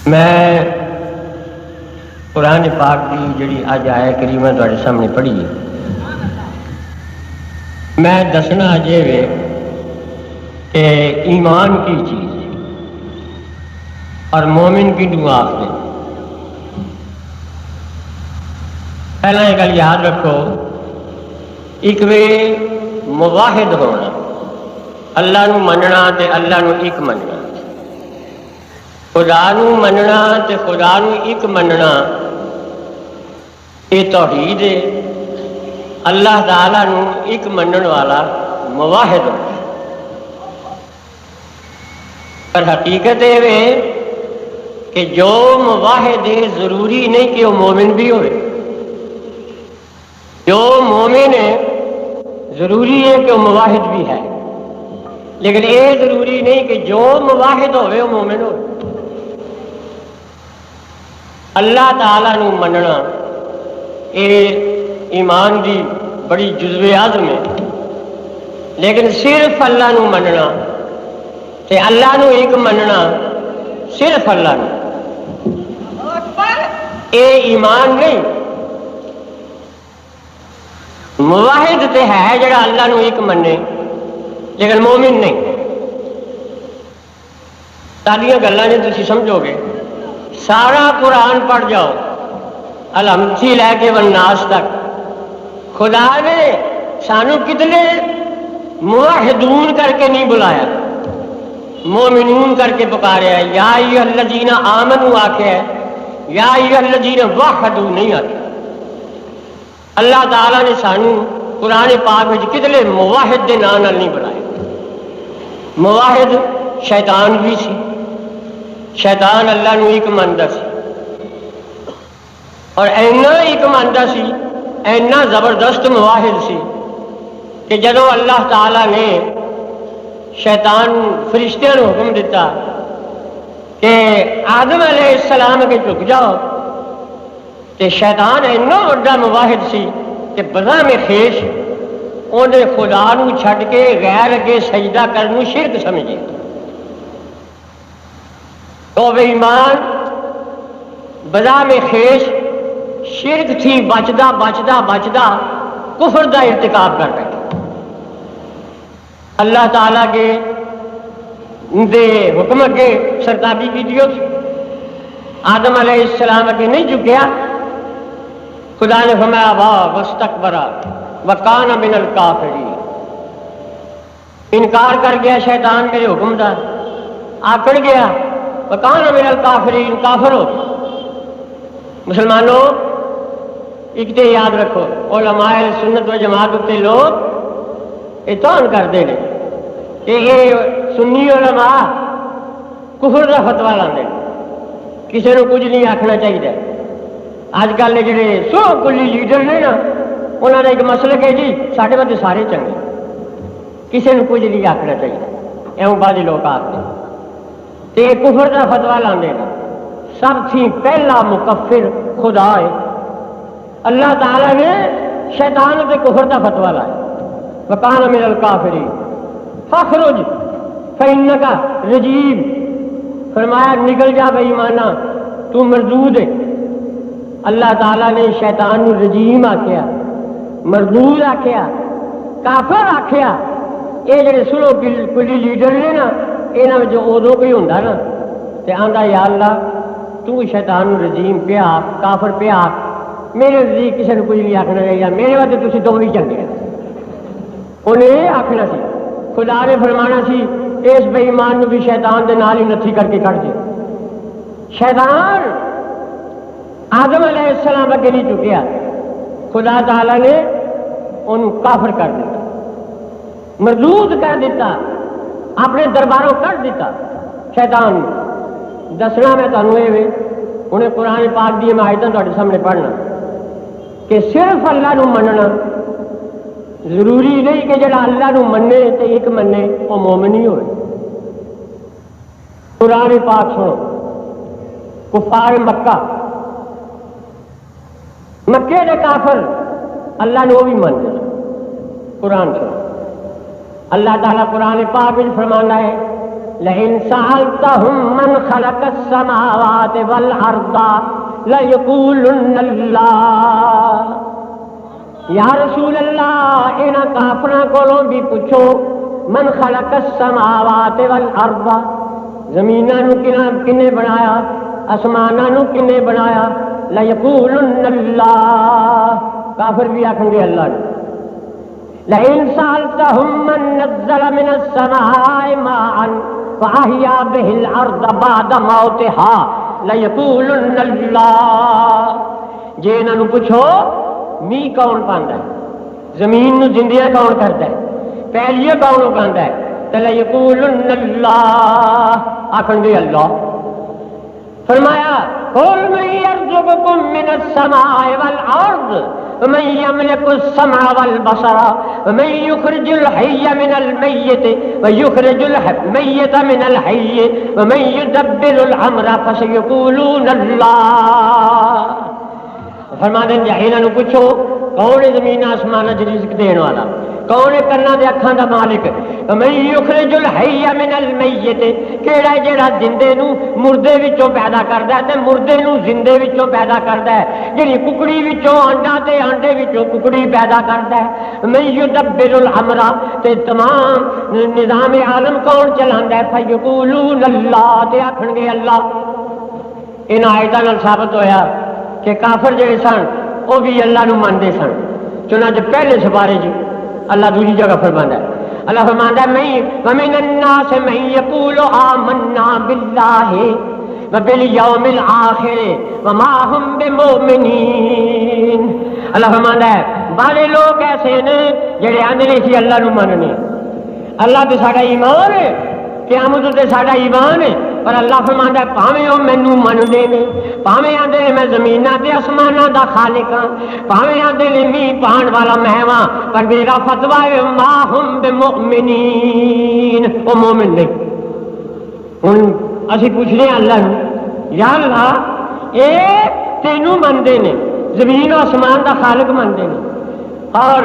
میں قرآن پاک کی جڑی اج آیت کریمہ تواڈے سامنے پڑھی ہے، میں دسنا اجے وے کہ ایمان کی چیز ہے اور مومن کی دعا آخر۔ پہلا یہ گل یاد رکھو، ایک وے مواحد ہونا، اللہ نو مننا تے اللہ نو ایک مننا، خدا نو مننا تے خدا نو ایک مننا، یہ توحید ہے۔ اللہ تعالیٰ نو ایک منن والا مواحد ہوتا ہے، پر حقیقت یہ ہے کہ جو مواحد ہے ضروری نہیں کہ وہ مومن بھی ہوئے، جو مومن ہے ضروری ہے کہ وہ مواحد بھی ہے، لیکن یہ ضروری نہیں کہ جو مواحد ہوئے وہ مومن ہوئے۔ اللہ تعالیٰ نو مننا یہ ایمان دی بڑی جزو اعظم ہے، لیکن صرف اللہ نو مننا تے اللہ نو ایک مننا، صرف اللہ نو، اے ایمان نہیں۔ مواحد تے ہے جڑا اللہ نو ایک منے لیکن مومن نہیں۔ ساریاں گلاں نے تسی سمجھو گے، سارا قرآن پڑھ جاؤ الحمد سے لے کے والناس تک، خدا نے سانو کتنے موحدون کر کے نہیں بلایا، مومنون کر کے پکاریا ہے۔ یا ایھا الذین آمنوا آکھیا ہے، یا ایھا الذین وحدوا نہیں آکھیا۔ اللہ تعالیٰ نے سانو قرآن پاک میں کتنے مواحد دے نام نہیں بلایا۔ مواحد شیطان بھی سی، شیطان اللہ نو ایک مندا سی، اور اینا ایک مندا سی، اینا زبردست مواحد سی کہ جدو اللہ تعالیٰ نے شیطان فرشتیاں نو حکم دیتا کہ آدم علیہ السلام کے جھک جاؤ، کہ شیطان اینا بڑا مواحد سی کہ بزا میں خیش انہیں خدا نو چھڈ کے غیر اگے سجدہ کرنو شرک سمجھے۔ تو بے ایمان بزا میں خیش شرک تھی، بچدا بچدا بچدا کفر دا ارتکاب کر بیٹھا۔ اللہ تعالیٰ کے دے حکم اگے سرتابی کی دیو تھی، آدم علیہ السلام کے نہیں جھکیا۔ خدا نے فرمایا واہ واستکبر وکان من الکافرین، انکار کر گیا شیطان میرے حکم دا، آکڑ گیا، وکان من الکافرین، کافر ہو۔ مسلمانوں ایک تے یاد رکھو، علماء سنت و جماعت تے لوگ اطاعت کرتے ہیں کہ یہ سنی علماء کفر کا فتوا لاندے، کسی کو کچھ نہیں آخنا چاہیے۔ اج کل جڑے سو کلی لیڈر نے نا، انہوں نے ایک مسلک ہے جی سارے بندے سارے چنگے، کسی کو کچھ نہیں آخنا چاہیے، ایویں بعض لوگ آتے تے کفر کا فتوا لاندے نے۔ سب تھی پہلا مکفر خدا ہے۔ اللہ تعالیٰ نے شیطان کے کفر کا فتوا لایا، وکان من الکافرین فاخرج فانک رجیم، فرمایا نکل جا بے ایمانا تو مردود ہے۔ اللہ تعالیٰ نے شیطان نو رجیم آکھیا، مردود آکھیا، کافر آکھیا۔ یہ جڑے سلو کلی لیڈر نے نا، یہاں میں جو ادو کوئی ہوں نا تے آندا یا اللہ تو شیطان نو رجیم پہ آکھ، کافر پہ آکھ، میرے نزدیک کسی نے کچھ نہیں آخنا چاہیے، میرے واسطے تسی دونوں ہی چنگے ہیں۔ انہیں یہ آخنا سی، خدا نے فرمانا سی اس بے ایمان نو بھی شیطان دے نال ہی نتھی کر کے کٹ دے۔ شیطان آدم علیہ السلام اگے نہیں چکیا، خدا تعالیٰ نے انہوں کافر کر دیتا، مردود کر دیتا، اپنے درباروں کٹ دیتا شیطان نے۔ دسنا میں تمہیں یہ انہیں قرآن پاک دی میں آیتاں تہاڈے سامنے پڑھنا کہ صرف اللہ نو مننا ضروری نہیں کہ جڑا اللہ نو منے تے ایک منے وہ مومن ہی ہوئے۔ قرآن پاک سنو، کفار مکہ، مکے دے کافر اللہ نے وہ بھی منتے۔ قرآن سنو، اللہ تعالیٰ قرآن پاک میں فرمانا ہے لئن سألتهم من خلق السماوات والأرض ليقولن اللہ. یا رسول اللہ انہاں کافراں کولوں بھی پوچھو من خلق السماوات والارض زمیناں نو کنے بنایا آسماناں نو کنے بنایا لیقولن اللہ کافر بھی آکھیں گے اللہ نے. لئن سألتهم من نزل من السماء ماء فأحيا به الأرض بعد موتها لیقولن اللہ. جے انہاں نو پوچھو می کون پاندا ہے زمین نو زندہ کون کرتا ہے پہلیے کون اگاندا ہے تے لیقولن اللہ آکھن گے اللہ. فرمایا قل من یرزقکم من السماء والارض ومن یملک السمع والبصر ومن یخرج الحی من المیت ویخرج المیت من الحی ومن یدبر الامر فسیقولون اللہ. فرما دیں جا انہاں نو پوچھو کون ہے زمین آسمان وچ رزق دین والا کون ہے کرنا دے اکھاں دا مالک. من یخرج الحی من المیت کیڑا ہے جڑا زندے نو مردے وچوں پیدا کردا ہے تے مردے نو زندے وچوں پیدا کردا ہے. جڑی ککڑی وچوں انڈا تے انڈے وچوں ککڑی پیدا کردا ہے. من یدبر الامر تے تمام نظام عالم کون چلاندا ہے فیقولون اللہ تے آکھن گے اللہ. ان آیتاں نال ثابت ہویا کہ کافر جڑے سن وہ بھی اللہ نو مانتے سن. چنانچہ پہلے سپارے جی اللہ دوسری جگہ فرماندا ہے اللہ فرماندا ہے ومن الناس من یقول آمنا باللہ وبالیوم الآخر وما هم بمؤمنین. اللہ فرماندا ہے بڑے لوگ ایسے نے جڑے آندے نے سی اللہ نو مننے اللہ تے ساڈا ایمان ہے قیامت تے ساڈا ایمان ہے پر اللہ فرماندا ہے پاویں او مینوں مندے نے پاویں آندے نے میں زمیناں تے آسماناں دا خالق ہاں پاویں آندے نے میہ پان والا میں ہاں پر میرا فتوی ہے ما ہم بمؤمنین او مومن نہیں. ہن اسی پوچھنے اللہ نو یا اللہ اے تینوں مندے نے زمین و آسمان دا خالق مندے نے اور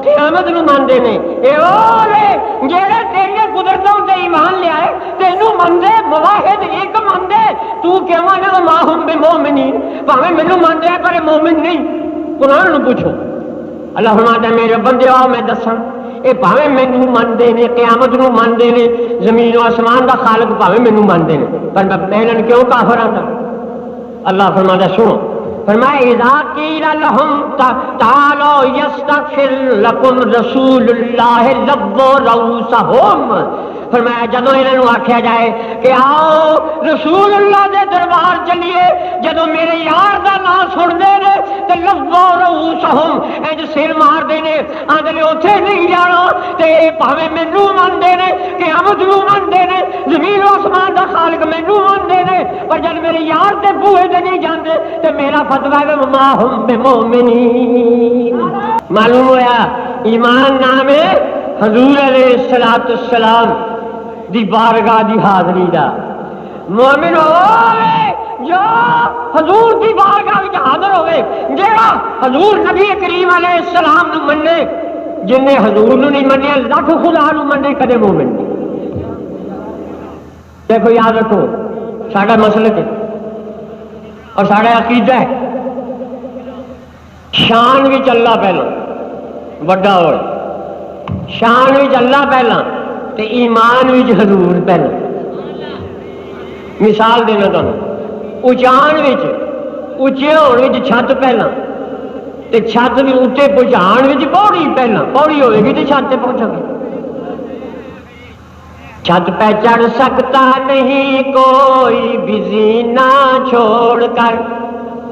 قیامت نو ماندے نے اے اولے جڑے تیری قدرتوں تے ایمان لے آئے تینوں مندے مواحد ایک مندے تو کیواں نہ ماہم بمؤمنین بھاویں مینوں ماندے پر مومن نہیں. قرآن نو پوچھو اللہ فرماتا ہے میرے بندے آؤ میں دساں اے بھاویں مینوں ماندے نے قیامت نو ماندے نے زمین و آسمان دا خالق بھاویں مینوں ماندے نے پر میں انہاں کیوں کافر آندا. اللہ فرماتا ہے سنو فرمایا اذا قیل لهم تعالوا یستغفر لکم رسول اللہ لبوا رؤوسہم. فرمایا جدوں انہوں آکھیا جائے کہ آؤ رسول اللہ دے دربار چلیے جدوں میرے یار دا نام سن دے نے تے لبوا رؤوسہم انج سر مار دے نے آندے نے اوتھے نہیں جانا تے بھاویں مینوں مندے نے قیامت نوں مندے نے زمین و آسمان دا خالق مینوں مندے نے پر جد میرے یار دے بوئے تے نہیں جاندے تے میرا فتوی ہے ما ہم بمؤمنین. معلوم ہوا ایمان نام ہے حضور علیہ السلام دی بارگاہ دی حاضری دا. مومن ہوئے جو حضور دی بارگاہ وچ حاضر ہوئے جیڑا حضور نبی کریم علیہ السلام نو مننے جن نے حضور نو نہیں منیا لکھ خدا نو مننے کدے مومن نہیں. دیکھو یاد رکھو ساڈا مسلک ہے اور ساڈا عقیدہ ہے شان وچ اللہ پہلا بڑا ہو شان وچ اللہ پہلا تے ایمان وچ حضور پہلا. مثال دینا تمہیں اچان وچ اچے ہونے وچ چھت پہلا تے چھت بھی اتے پہنچان وچ پوڑی پہلا پوڑی ہوئے گی تے چھت تے پہنچو گی. چھت پہ چڑھ سکتا نہیں کوئی بھی زینہ چھوڑ کر.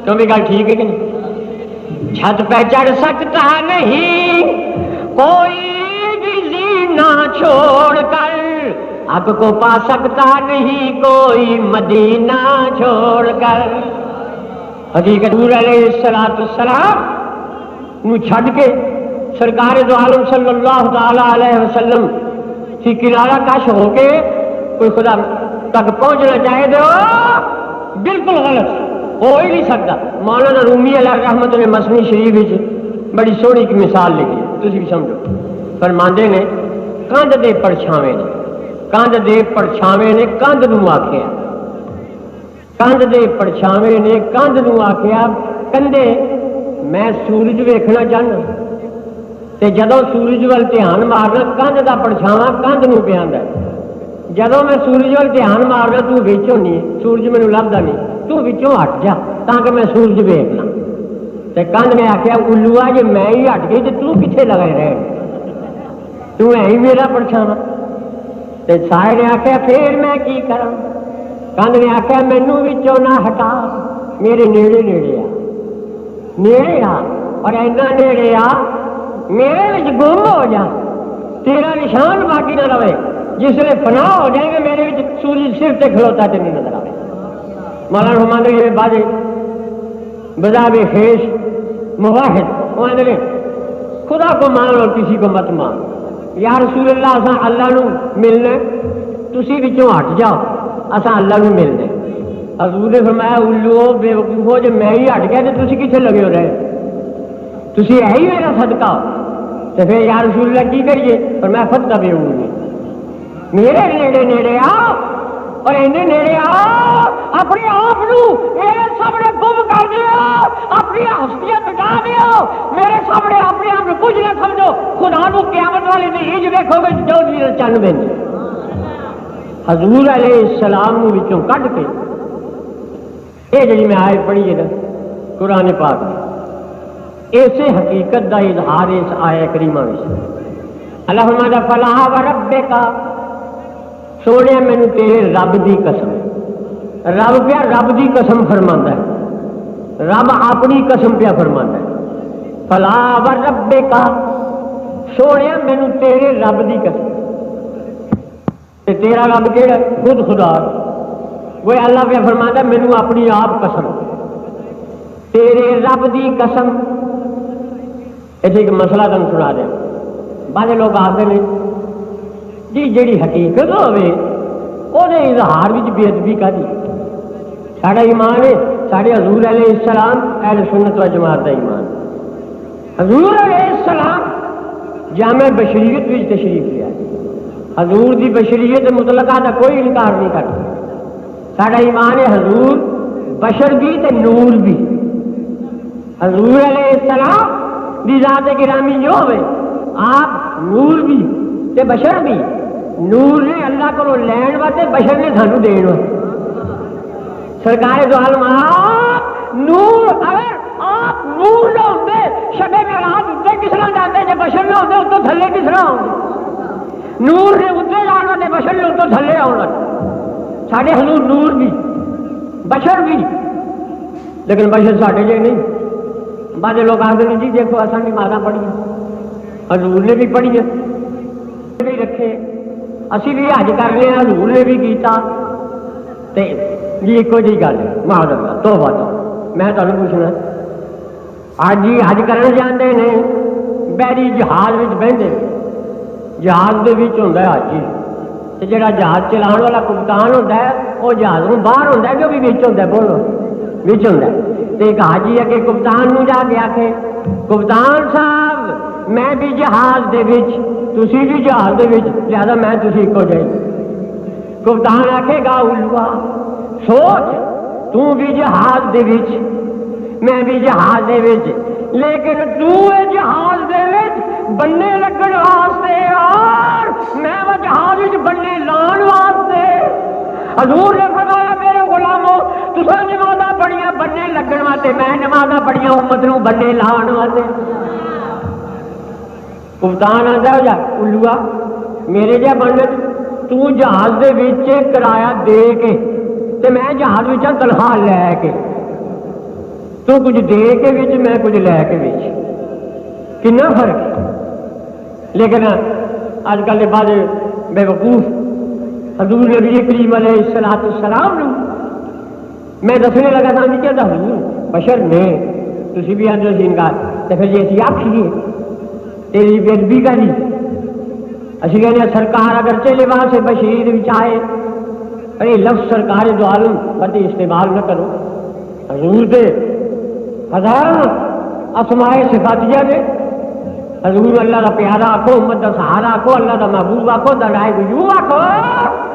کیوں بھی گل ٹھیک ہے کہ نہیں؟ چھت پہ چڑھ سکتا نہیں کوئی بھی زینہ چھوڑ کر حق کو پا سکتا نہیں کوئی مدینہ چھوڑ کر. حقیقت حضور علیہ السلام نو چھڈ کے سرکار دو عالم صلی اللہ تعالی علیہ وسلم کی کنارہ کش ہو کے کوئی خدا تک پہنچنا چاہے تو بالکل غلط ہو ہی نہیں سکتا. مولانا رومی علیہ رحمت نے مثنی شریف بڑی سونی کی مثال لکھی تھی بھی سمجھو. فرماندے نے کندھ دے پرچھاویں نے ਕੰਧ ਦੇ ਪਰਛਾਵੇਂ ਨੇ ਕੰਧ ਨੂੰ ਆਖਿਆ, ਕੰਧ ਦੇ ਪਰਛਾਵੇਂ ਨੇ ਕੰਧ ਨੂੰ ਆਖਿਆ, ਕੰਧੇ ਮੈਂ ਸੂਰਜ ਵੇਖਣਾ ਚਾਹੁੰਦਾ। ਤੇ ਜਦੋਂ ਸੂਰਜ ਵੱਲ ਧਿਆਨ ਮਾਰਨਾ, ਕੰਧ ਦਾ ਪਰਛਾਵਾਂ ਕੰਧ ਨੂੰ ਪਿਆਂਦਾ। ਜਦੋਂ ਮੈਂ ਸੂਰਜ ਵੱਲ ਧਿਆਨ ਮਾਰਨਾ, ਤੂੰ ਵਿੱਚ ਹੁੰਨੀ ਹੈ, ਸੂਰਜ ਮੈਨੂੰ ਲੱਭਦਾ ਨਹੀਂ, ਤੂੰ ਵਿੱਚੋਂ ਹਟ ਜਾ ਤਾਂ ਕਿ ਮੈਂ ਸੂਰਜ ਵੇਖ ਲਾਂ। ਤੇ ਕੰਧ ਨੇ ਆਖਿਆ, ਉੱਲੂਆ ਜੇ ਮੈਂ ਹੀ ਹਟ ਗਈ ਤੇ ਤੂੰ ਕਿੱਥੇ ਲਗਾਏ ਰਹਿ, ਤੂੰ ਹੈ ਹੀ ਮੇਰਾ ਪਰਛਾਵਾਂ। ਤੇ ਸਾਏ ਨੇ ਆਖਿਆ, ਫੇਰ ਮੈਂ ਕੀ ਕਰਾਂ? ਕੰਧ ਨੇ ਆਖਿਆ, ਮੈਨੂੰ ਵਿੱਚੋਂ ਨਾ ਹਟਾ, ਮੇਰੇ ਨੇੜੇ ਨੇੜੇ ਆ, ਨੇੜੇ ਆ, ਔਰ ਇੰਨਾ ਨੇੜੇ ਆ ਮੇਰੇ ਵਿੱਚ ਗੁੰਮ ਹੋ ਜਾ, ਤੇਰਾ ਨਿਸ਼ਾਨ ਬਾਕੀ ਨਾ ਰਵੇ। ਜਿਸ ਵੇਲੇ ਫਨਾਹ ਹੋ ਜਾਏਗਾ ਮੇਰੇ ਵਿੱਚ ਸੂਰਜ ਸਿਰ ਤੇ ਖਲੋਤਾ ਤੈਨੂੰ ਨਜ਼ਰ ਆਵੇ। مولانا فرماتے ہیں بازے بذاب خیش مواحد وہ نے خدا کو مان اور کسی کو مت مان۔ یا رسول اللہ اساں اللہ نو ملنا، تسی وچوں ہٹ جاؤ، اساں اللہ نو ملنا۔ حضور نے فرمایا الو بے وقوفو جے میں ہی ہٹ گیا تے تسی کتھے لگے ہو رہے، تسی ہے ہی میرا صدقہ۔ تے پھر یا رسول اللہ کی کریے؟ فرمایا فتبعونی، میرے نیڑے نیڑے آؤ، اور اینے نیڑے آؤ، اپنے آپ میرے سامنے گم کر دیا، اپنی ہستیاں مٹا دیا، میرے سامنے اپنے آپ کچھ نہ سمجھو، خدا نو قیامت والے دن ہی دیکھو گے جو چن بن۔ حضور علیہ السلام نو وچوں کڈ کے یہ جی میں آیت پڑھی ہے نا قرآن پاک میں، اسے حقیقت دا اظہار اس آیت کریمہ میں۔ اللہ فرماتا فلا وربک، سونے مینو تیرے رب دی قسم، رب پیا رب دی قسم فرماندا ہے، رب اپنی قسم پیا فرماندا ہے۔ فلا وربک، سونے مینو تیرے رب دی قسم، تے تیرا رب کیڑا؟ خود خدا۔ وہ اللہ پہ فرماتا مینو اپنی آپ قسم، تیرے رب دی قسم۔ ایسے ایک مسئلہ تم سنا دیا، بعض لوگ آتے ہیں جی جیڑی حقیقت ہوئے وہ اظہار بھی بے ادبی کا دی۔ ساڑا ایمان ہے ساڑے حضور علیہ السلام اہل سنت و جماعت کا ایمان۔ حضور علیہ السلام جامع بشریت بھی تشریف لیا، حضور دی بشریت مطلقہ کا کوئی انکار نہیں کرتا۔ ساڑا ایمان ہے حضور بشر بھی تے نور بھی۔ حضور علیہ السلام دی ذات گرامی جو ہوئے آپ نور بھی تے بشر بھی۔ نور نے اللہ کو لین واسطے، بشر نے سانو دین واسطے۔ سرکار دو عالم آپ نور، اگر آپ نور نہ ہوتے شب معراج اتنے کس طرح جاتے؟ جب بشر نہ ہوتے اتوں تھلے کس طرح آؤ؟ نور نے اتنے جان والے، بشر نے اتوں تھلے آؤ۔ ساڈے حضور نور بھی بشر بھی، لیکن بشر ساڈے جے نہیں۔ بعض لوگ آتے ہیں جی دیکھو اصل نمازاں پڑھیاں، حضور نے بھی پڑھی بھی رکھے، اسی بھی حج کر رہے ہیں، حضور نے بھی کیتا۔ تے جی ایک جی گل ہے، معاذ اللہ توبہ تو میں تمہیں پوچھنا، آج جی حج کرنے جاندے نے بیری جہاز وچ بہندے، جہاز دے وچ ہوندا ہے حاجی، تے جڑا جہاز چلاؤن والا کپتان ہوندا ہے وہ جہاز نوں باہر ہوندا ہے جو بھی وچ ہوندا ہے، بولو وچ ہوندا ہے۔ تے ایک حاجی ہے کہ کپتان نوں جا کے آکھے کپتان صاحب میں بھی جہاز دے وچ، تسی بھی جہاز دے وچ، لہذا میں تسی اکو جائی۔ کپتان آکھے گا الوا سوچ تو بھی جہاز دے وچ میں بھی جہاز دے وچ، لیکن تو اے جہاز دے وچ بننے لگن واسطے اور میں وہ جہاز وچ بننے لان واسطے۔ حضور نے فرمایا میرے غلاموں تساں نمازاں پڑھیاں بننے لگن واسطے، میں نمازاں پڑھیاں امت نوں بننے لان واسطے۔ کپتان آندا ہو جا الوا میرے جا بننے تو جہاز دے وچ کرایہ دے کے تے میں جہاز وچ تنخواہ لے کے، تو کچھ دے کے وچ میں کچھ لے کے وچ، کنا فرق ہے۔ لیکن اج کل دے بعد بے وقوف حضور نبی کریم علیہ السلام نو میں دسنے لگا تھا کہ حضور بشر نے تسی بھی آدھے سی انکار، تے پھر جی اسی آکھیے تیری بے ادبی کا نہیں، اسی کہنے سرکار اگرچہ لباس بشیر وچ آئے، ارے لفظ سرکار دو عالم کبھی استعمال نہ کرو۔ حضور دے ہزار اسماء صفاتیہ دے حضور اللہ دا پیارا آکھو، امت دا سہارا آکھو، اللہ دا محبوب آکھو، دا رائے گجو آکھو.